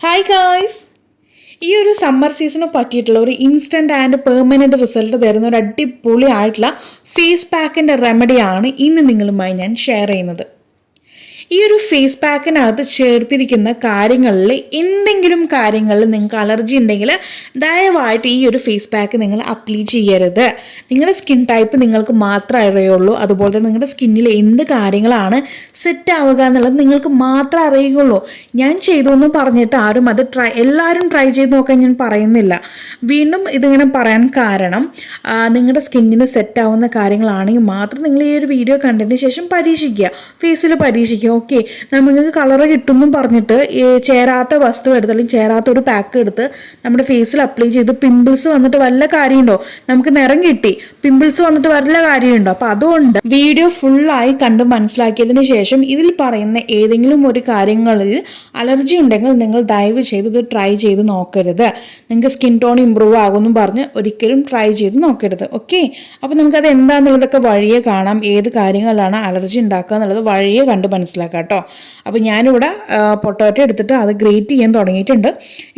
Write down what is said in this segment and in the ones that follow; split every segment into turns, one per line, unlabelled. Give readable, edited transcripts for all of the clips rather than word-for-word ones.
Hi guys, ഈ ഒരു summer season പറ്റിയിട്ടുള്ള ഒരു ഇൻസ്റ്റൻറ്റ് ആൻഡ് പെർമനൻറ്റ് റിസൾട്ട് തരുന്ന ഒരു അടിപൊളി ആയിട്ടുള്ള ഫേസ് പാക്കിൻ്റെ റെമഡിയാണ് ഇന്ന് നിങ്ങളുമായി ഞാൻ ഷെയർ ചെയ്യുന്നത്. ഈ ഒരു ഫേസ് പാക്കിനകത്ത് ചേർത്തിരിക്കുന്ന കാര്യങ്ങളിൽ എന്തെങ്കിലും കാര്യങ്ങളിൽ നിങ്ങൾക്ക് അലർജി ഉണ്ടെങ്കിൽ ദയവായിട്ട് ഈ ഒരു ഫേസ് പാക്ക് നിങ്ങൾ അപ്ലൈ ചെയ്യരുത്. നിങ്ങളുടെ സ്കിൻ ടൈപ്പ് നിങ്ങൾക്ക് മാത്രമേ അറിയുള്ളൂ. അതുപോലെ തന്നെ നിങ്ങളുടെ സ്കിന്നിൽ എന്ത് കാര്യങ്ങളാണ് സെറ്റ് ആവുക എന്നുള്ളത് നിങ്ങൾക്ക് മാത്രമേ അറിയുള്ളൂ. ഞാൻ ചെയ്തു എന്ന് പറഞ്ഞിട്ട് ആരും അത് എല്ലാവരും ട്രൈ ചെയ്ത് നോക്കാൻ ഞാൻ പറയുന്നില്ല. വീണ്ടും ഇതിങ്ങനെ പറയാൻ കാരണം നിങ്ങളുടെ സ്കിന്നിന് സെറ്റ് ആവുന്ന കാര്യങ്ങളാണെങ്കിൽ മാത്രം നിങ്ങൾ ഈ ഒരു വീഡിയോ കണ്ടതിന് ശേഷം പരീക്ഷിക്കുക, ഫേസിൽ പരീക്ഷിക്കുക. ഓക്കെ, നമുക്ക് കളറ് കിട്ടുമെന്നും പറഞ്ഞിട്ട് ചേരാത്ത വസ്തു എടുത്ത് അല്ലെങ്കിൽ ചേരാത്ത ഒരു പാക്ക് എടുത്ത് നമ്മുടെ ഫേസിൽ അപ്ലൈ ചെയ്ത് പിമ്പിൾസ് വന്നിട്ട് വല്ല കാര്യമുണ്ടോ? നമുക്ക് നിറം കിട്ടി, പിമ്പിൾസ് വന്നിട്ട് വല്ല കാര്യമുണ്ടോ? അപ്പോൾ അതുകൊണ്ട് വീഡിയോ ഫുള്ളായി കണ്ട് മനസ്സിലാക്കിയതിന് ശേഷം ഇതിൽ പറയുന്ന ഏതെങ്കിലും ഒരു കാര്യങ്ങളിൽ അലർജി ഉണ്ടെങ്കിൽ നിങ്ങൾ ദയവ് ചെയ്ത് ഇത് ട്രൈ ചെയ്ത് നോക്കരുത്. നിങ്ങൾക്ക് സ്കിൻ ടോൺ ഇമ്പ്രൂവ് ആകുമെന്നും പറഞ്ഞ് ഒരിക്കലും ട്രൈ ചെയ്ത് നോക്കരുത്. ഓക്കെ, അപ്പോൾ നമുക്കത് എന്താണെന്നുള്ളതൊക്കെ വഴിയെ കാണാം. ഏത് കാര്യങ്ങളാണ് അലർജി ഉണ്ടാക്കുക എന്നുള്ളത് വഴിയെ കണ്ട് മനസ്സിലാക്കാം കേട്ടോ. അപ്പോൾ ഞാനിവിടെ പൊട്ടാറ്റോ എടുത്തിട്ട് അത് ഗ്രേറ്റ് ചെയ്യാൻ തുടങ്ങിയിട്ടുണ്ട്.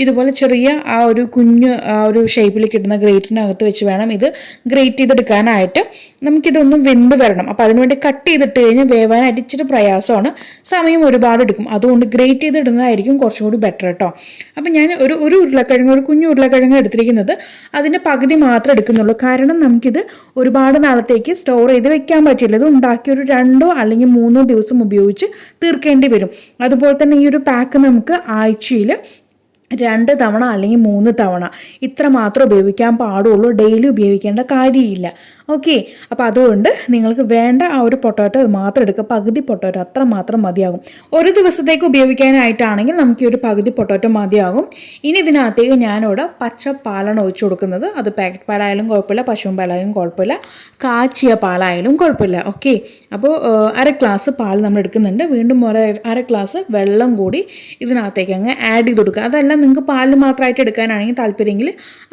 ഇതുപോലെ ചെറിയ ആ ഒരു കുഞ്ഞ് ഒരു ഷേപ്പിൽ കിട്ടുന്ന ഗ്രേറ്റിനകത്ത് വെച്ച് വേണം ഇത് ഗ്രേറ്റ് ചെയ്തെടുക്കാനായിട്ട്. നമുക്കിതൊന്നും വെന്ത് വരണം. അപ്പോൾ അതിനുവേണ്ടി കട്ട് ചെയ്തിട്ട് കഴിഞ്ഞാൽ വേവാനായിട്ട് ഇച്ചിരി പ്രയാസമാണ്, സമയം ഒരുപാട് എടുക്കും. അതുകൊണ്ട് ഗ്രേറ്റ് ചെയ്തിടുന്നതായിരിക്കും കുറച്ചുകൂടി ബെറ്റർ കേട്ടോ. അപ്പോൾ ഞാൻ ഒരു ഉരുളക്കിഴങ്ങ്, ഒരു കുഞ്ഞു ഉരുളക്കിഴങ്ങ് എടുത്തിരിക്കുന്നത് അതിൻ്റെ പകുതി മാത്രമേ എടുക്കുന്നുള്ളൂ. കാരണം നമുക്കിത് ഒരുപാട് നാളത്തേക്ക് സ്റ്റോർ ചെയ്ത് വെക്കാൻ പറ്റില്ല. ഇത് ഉണ്ടാക്കി ഒരു 2 അല്ലെങ്കിൽ 3 ദിവസം ഉപയോഗിച്ച് തീർക്കേണ്ടി വരും. അതുപോലെ തന്നെ ഈ ഒരു പാക്ക് നമുക്ക് ആഴ്ചയിൽ 2 തവണ അല്ലെങ്കിൽ 3 തവണ ഇത്ര മാത്രം ഉപയോഗിക്കാൻ പാടുള്ളൂ. ഡെയിലി ഉപയോഗിക്കേണ്ട കാര്യമില്ല. ഓക്കെ, അപ്പോൾ അതുകൊണ്ട് നിങ്ങൾക്ക് വേണ്ട ആ ഒരു പൊട്ടാറ്റോ മാത്രം എടുക്കുക. പകുതി പൊട്ടാറ്റോ അത്ര മാത്രം മതിയാകും. ഒരു ദിവസത്തേക്ക് ഉപയോഗിക്കാനായിട്ടാണെങ്കിൽ നമുക്ക് ഈ ഒരു പകുതി പൊട്ടാറ്റോ മതിയാകും. ഇനി ഇതിനകത്തേക്ക് ഞാനിവിടെ പച്ച പാലാണ് ഒഴിച്ചു കൊടുക്കുന്നത്. അത് പാക്കറ്റ് പാലായാലും കുഴപ്പമില്ല, പശുവും പാലായാലും കുഴപ്പമില്ല, കാച്ചിയ പാലായാലും കുഴപ്പമില്ല. ഓക്കെ, അപ്പോൾ 1/2 ഗ്ലാസ് പാൽ നമ്മൾ എടുക്കുന്നുണ്ട്. വീണ്ടും 1/2 ഗ്ലാസ് വെള്ളം കൂടി ഇതിനകത്തേക്ക് അങ്ങ് ആഡ് ചെയ്ത് കൊടുക്കുക. അതല്ല നിങ്ങൾക്ക് പാലിൽ മാത്രമായിട്ട് എടുക്കാനാണെങ്കിൽ താല്പര്യമെങ്കിൽ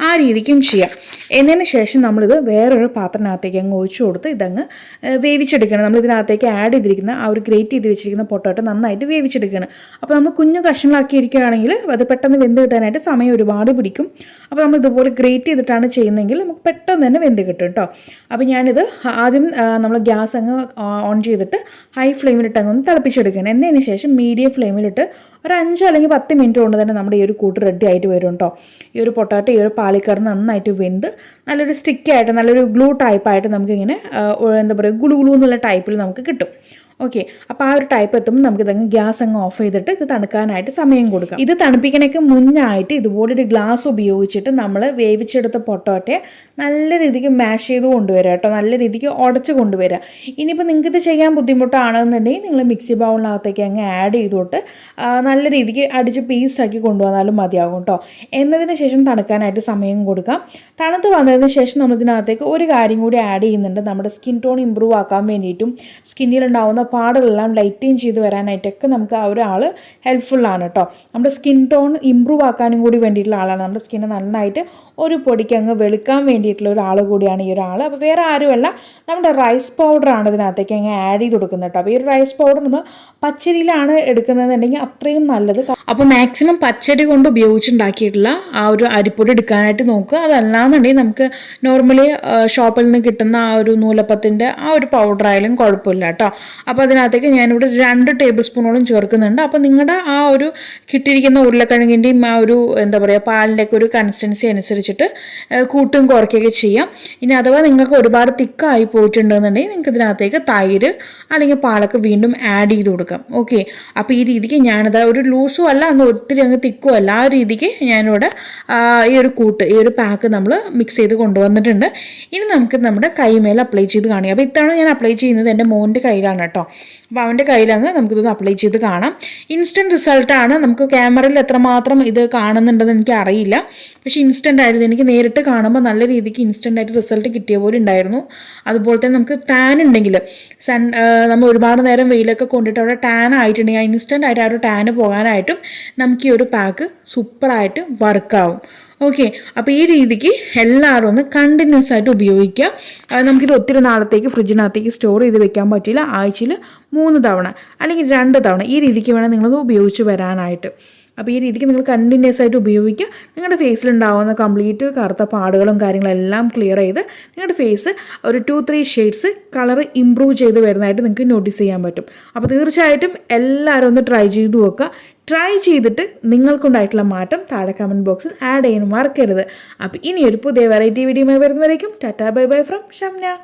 ആ രീതിക്കും ചെയ്യാം. എന്നതിന് ശേഷം നമ്മളിത് വേറൊരു പാത്രത്തിനകത്തേക്ക് അങ്ങ് ഒഴിച്ചു കൊടുത്ത് ഇതങ്ങ് വേവിച്ചെടുക്കണം. നമ്മൾ ഇതിനകത്തേക്ക് ആഡ് ചെയ്തിരിക്കുന്ന ആ ഒരു ഗ്രേറ്റ് ചെയ്ത് വെച്ചിരിക്കുന്ന പൊട്ടാറ്റോ നന്നായിട്ട് വേവിച്ചെടുക്കണം. അപ്പോൾ നമ്മൾ കുഞ്ഞു കഷ്ണങ്ങളാക്കിയിരിക്കുകയാണെങ്കിൽ അത് പെട്ടെന്ന് വെന്ത് കിട്ടാനായിട്ട് സമയം ഒരുപാട് പിടിക്കും. അപ്പോൾ നമ്മൾ ഇതുപോലെ ഗ്രേറ്റ് ചെയ്തിട്ടാണ് ചെയ്യുന്നതെങ്കിൽ നമുക്ക് പെട്ടെന്ന് തന്നെ വെന്ത് കിട്ടും കേട്ടോ. അപ്പോൾ ഞാനിത് ആദ്യം നമ്മൾ ഗ്യാസ് അങ്ങ് ഓൺ ചെയ്തിട്ട് ഹൈ ഫ്ലെയിമിലിട്ട് അങ്ങ് ഒന്ന് തിളപ്പിച്ചെടുക്കണം. എന്നതിന് ശേഷം മീഡിയം ഫ്ലെയിമിലിട്ട് ഒരു 5 അല്ലെങ്കിൽ 10 മിനിറ്റ് കൊണ്ട് തന്നെ നമ്മുടെ ഈ ഒരു കൂട്ട് റെഡി ആയിട്ട് വരും കേട്ടോ. ഈ ഒരു പൊട്ടാറ്റോ ഈ ഒരു പാലിക്കറി നന്നായിട്ട് വെന്ത് നല്ലൊരു സ്റ്റിക്കായിട്ട് നല്ലൊരു ഗ്ലൂ ടൈപ്പായിട്ട് നമുക്കിങ്ങനെ എന്താ പറയുക, ഗുളു എന്നുള്ള ടൈപ്പിൽ നമുക്ക് കിട്ടും. ഓക്കെ, അപ്പോൾ ആ ഒരു ടൈപ്പ് എത്തുമ്പോൾ നമുക്കിതങ്ങ് ഗ്യാസ് അങ്ങ് ഓഫ് ചെയ്തിട്ട് ഇത് തണുക്കാനായിട്ട് സമയം കൊടുക്കാം. ഇത് തണുപ്പിക്കണേക്ക് മുന്നായിട്ട് ഇതുപോലൊരു ഗ്ലാസ് ഉപയോഗിച്ചിട്ട് നമ്മൾ വേവിച്ചെടുത്ത പൊട്ടാറ്റോ നല്ല രീതിക്ക് മാഷ് ചെയ്ത് കൊണ്ടുവരിക കേട്ടോ. നല്ല രീതിക്ക് ഉടച്ച് കൊണ്ടുവരിക. ഇനിയിപ്പോൾ നിങ്ങൾക്ക് ഇത് ചെയ്യാൻ ബുദ്ധിമുട്ടാണെന്നുണ്ടെങ്കിൽ നിങ്ങൾ മിക്സി ബൗളിനകത്തേക്ക് അങ്ങ് ആഡ് ചെയ്തോട്ട് നല്ല രീതിക്ക് അടിച്ച് പേസ്റ്റാക്കി കൊണ്ടുവന്നാലും മതിയാകും കേട്ടോ. എന്നതിന് ശേഷം തണുക്കാനായിട്ട് സമയം കൊടുക്കാം. തണുത്ത് വന്നതിന് ശേഷം നമ്മളിതിനകത്തേക്ക് ഒരു കാര്യം കൂടി ആഡ് ചെയ്യുന്നുണ്ട്. നമ്മുടെ സ്കിൻ ടോൺ ഇമ്പ്രൂവ് ആക്കാൻ വേണ്ടിയിട്ടും സ്കിന്നിലുണ്ടാവുന്ന പാടുകളെല്ലാം ലൈറ്റൻ ചെയ്ത് വരാനായിട്ടൊക്കെ നമുക്ക് ആ ഒരാൾ ഹെൽപ്ഫുള്ളാണ് കേട്ടോ. നമ്മുടെ സ്കിൻ ടോൺ ഇമ്പ്രൂവ് ആക്കാനും കൂടി വേണ്ടിയിട്ടുള്ള ആളാണ്. നമ്മുടെ സ്കിന്ന് നന്നായിട്ട് ഒരു പൊടിക്ക് അങ്ങ് വെളുക്കാൻ വേണ്ടിയിട്ടുള്ള ഒരാൾ കൂടിയാണ് ഈ ഒരാൾ. അപ്പോൾ വേറെ ആരുമല്ല, നമ്മുടെ റൈസ് പൗഡറാണ് ഇതിനകത്തേക്ക് അങ്ങ് ആഡ് ചെയ്ത് കൊടുക്കുന്നത് കേട്ടോ. അപ്പോൾ ഈ ഒരു റൈസ് പൗഡർ നമ്മൾ പച്ചരിയിലാണ് എടുക്കുന്നതെന്നുണ്ടെങ്കിൽ അത്രയും നല്ലത്. അപ്പോൾ മാക്സിമം പച്ചരി കൊണ്ട് ഉപയോഗിച്ചുണ്ടാക്കിയിട്ടുള്ള ആ ഒരു അരിപ്പൊടി എടുക്കാനായിട്ട് നോക്കുക. അതല്ലാന്നുണ്ടെങ്കിൽ നമുക്ക് നോർമലി ഷോപ്പിൽ നിന്ന് കിട്ടുന്ന ആ ഒരു നൂലപ്പത്തിൻ്റെ ആ ഒരു പൗഡർ ആയാലും കുഴപ്പമില്ല കേട്ടോ. അപ്പോൾ അതിനകത്തേക്ക് ഞാനിവിടെ 2 ടേബിൾ സ്പൂണോളം ചേർക്കുന്നുണ്ട്. അപ്പോൾ നിങ്ങളുടെ ആ ഒരു കിട്ടിയിരിക്കുന്ന ഉരുളക്കിഴങ്ങിൻ്റെയും ആ ഒരു എന്താ പറയുക പാലിൻ്റെയൊക്കെ ഒരു കൺസിസ്റ്റൻസി അനുസരിച്ചിട്ട് കൂട്ടും കുറയ്ക്കുകയൊക്കെ ചെയ്യാം. ഇനി അഥവാ നിങ്ങൾക്ക് ഒരുപാട് തിക്കായി പോയിട്ടുണ്ടെന്നുണ്ടെങ്കിൽ നിങ്ങൾക്ക് ഇതിനകത്തേക്ക് തൈര് അല്ലെങ്കിൽ പാലൊക്കെ വീണ്ടും ആഡ് ചെയ്ത് കൊടുക്കാം. ഓക്കെ, അപ്പോൾ ഈ രീതിക്ക് ഞാനത് ഒരു ലൂസും അല്ല അന്ന് ഒത്തിരി അങ്ങ് തിക്കും അല്ല, ആ രീതിക്ക് ഞാനിവിടെ ഈ ഒരു കൂട്ട് ഈ ഒരു പാക്ക് നമ്മൾ മിക്സ് ചെയ്ത് കൊണ്ടുവന്നിട്ടുണ്ട്. ഇനി നമുക്ക് നമ്മുടെ കൈമേൽ അപ്ലൈ ചെയ്ത് കാണുക. അപ്പോൾ ഇത്തവണ ഞാൻ അപ്ലൈ ചെയ്യുന്നത് എൻ്റെ മോൻ്റെ കയ്യിലാണ് കേട്ടോ. അപ്പോൾ അവൻ്റെ കയ്യിലങ്ങ് നമുക്കിതൊന്ന് അപ്ലൈ ചെയ്ത് കാണാം. ഇൻസ്റ്റൻറ്റ് റിസൾട്ടാണ്. നമുക്ക് ക്യാമറയിൽ എത്രമാത്രം ഇത് കാണുന്നുണ്ടെന്ന് എനിക്ക് അറിയില്ല, പക്ഷേ ഇൻസ്റ്റൻ്റ് ആയിരുന്നു. എനിക്ക് നേരിട്ട് കാണുമ്പോൾ നല്ല രീതിക്ക് ഇൻസ്റ്റൻ്റ് ആയിട്ട് റിസൾട്ട് കിട്ടിയ പോലെ ഉണ്ടായിരുന്നു. അതുപോലെ തന്നെ നമുക്ക് ടാൻ ഉണ്ടെങ്കിൽ നമ്മൾ ഒരുപാട് നേരം വെയിലൊക്കെ കൊണ്ടിട്ട് അവിടെ ടാൻ ആയിട്ടുണ്ടെങ്കിൽ ആ ഇൻസ്റ്റൻ്റ് ആയിട്ട് ആ ഒരു ടാന് പോകാനായിട്ടും നമുക്ക് ഈ ഒരു പാക്ക് സൂപ്പറായിട്ട് വർക്കാവും. ഓക്കെ, അപ്പോൾ ഈ രീതിക്ക് എല്ലാവരും ഒന്ന് കണ്ടിന്യൂസ് ആയിട്ട് ഉപയോഗിക്കുക. നമുക്കിത് ഒത്തിരി നാളത്തേക്ക് ഫ്രിഡ്ജിനകത്തേക്ക് സ്റ്റോർ ചെയ്ത് വെക്കാൻ പറ്റില്ല. ആഴ്ചയിൽ 3 തവണ അല്ലെങ്കിൽ 2 തവണ ഈ രീതിക്ക് വേണം നിങ്ങളത് ഉപയോഗിച്ച് വരാനായിട്ട്. അപ്പോൾ ഈ രീതിക്ക് നിങ്ങൾ കണ്ടിന്യൂസ് ആയിട്ട് ഉപയോഗിക്കുക. നിങ്ങളുടെ ഫേസിലുണ്ടാവുന്ന കംപ്ലീറ്റ് കറുത്ത പാടുകളും കാര്യങ്ങളെല്ലാം ക്ലിയർ ചെയ്ത് നിങ്ങളുടെ ഫേസ് ഒരു 2-3 ഷെയ്ഡ്സ് കളർ ഇമ്പ്രൂവ് ചെയ്ത് വരുന്നതായിട്ട് നിങ്ങൾക്ക് നോട്ടീസ് ചെയ്യാൻ പറ്റും. അപ്പോൾ തീർച്ചയായിട്ടും എല്ലാവരും ഒന്ന് ട്രൈ ചെയ്ത് നോക്കുക. ട്രൈ ചെയ്തിട്ട് നിങ്ങൾക്കുണ്ടായിട്ടുള്ള മാറ്റം താഴെ കമൻറ്റ് ബോക്സിൽ ആഡ് ചെയ്യാൻ മറക്കരുത്. അപ്പോൾ ഇനിയൊരു പുതിയ വെറൈറ്റി വീഡിയോയുമായി വരുന്നവരേക്കും tata bye bye from Shamna.